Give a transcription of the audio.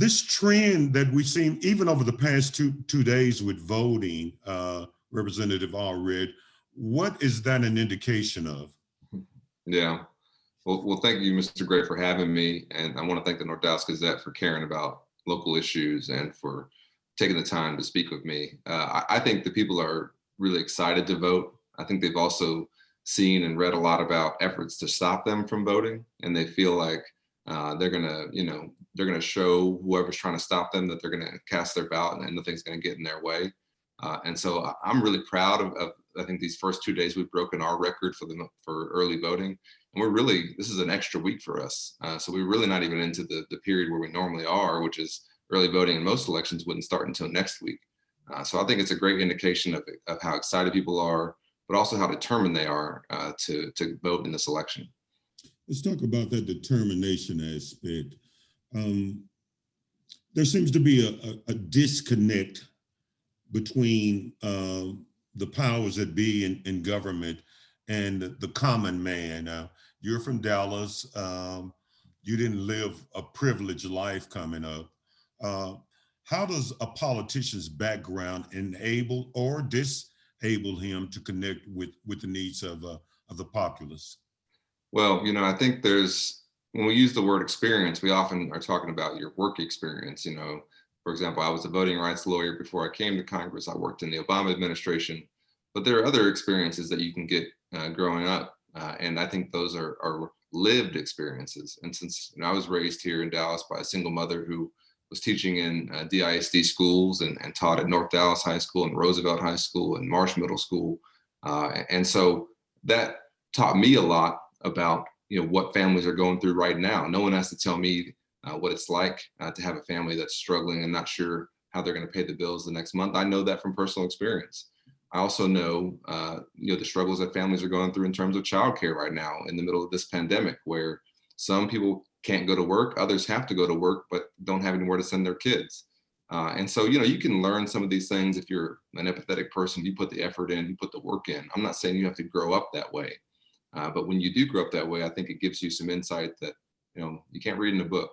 this trend that we've seen even over the past two days with voting, Representative Allred, what is that an indication of? Yeah. Well, thank you, Mr. Gray, for having me. And I want to thank the North Dallas Gazette for caring about local issues and for taking the time to speak with me. I think the people are really excited to vote. I think they've also seen and read a lot about efforts to stop them from voting, and they feel like they're gonna show whoever's trying to stop them that they're gonna cast their ballot and nothing's gonna get in their way. And so I'm really proud of I think these first 2 days we've broken our record for early voting, and this is an extra week for us. So we're really not even into the period where we normally are, which is early voting, and most elections wouldn't start until next week. So I think it's a great indication of how excited people are, but also how determined they are to vote in this election. Let's talk about that determination aspect. There seems to be a disconnect between the powers that be in government and the common man. You're from Dallas. You didn't live a privileged life coming up. How does a politician's background enable or disable him to connect with the needs of the populace? Well, I think when we use the word experience, we often are talking about your work experience. For example, I was a voting rights lawyer before I came to Congress. I worked in the Obama administration, but there are other experiences that you can get growing up. And I think those are lived experiences. And since I was raised here in Dallas by a single mother who was teaching in DISD schools and taught at North Dallas High School and Roosevelt High School and Marsh Middle School. And so that taught me a lot about what families are going through right now. No one has to tell me what it's like to have a family that's struggling and not sure how they're going to pay the bills the next month. I know that from personal experience. I also know, the struggles that families are going through in terms of childcare right now in the middle of this pandemic, where some people can't go to work, others have to go to work, but don't have anywhere to send their kids. And so, you can learn some of these things if you're an empathetic person, you put the effort in, you put the work in. I'm not saying you have to grow up that way. But when you do grow up that way, I think it gives you some insight that, you can't read in a book.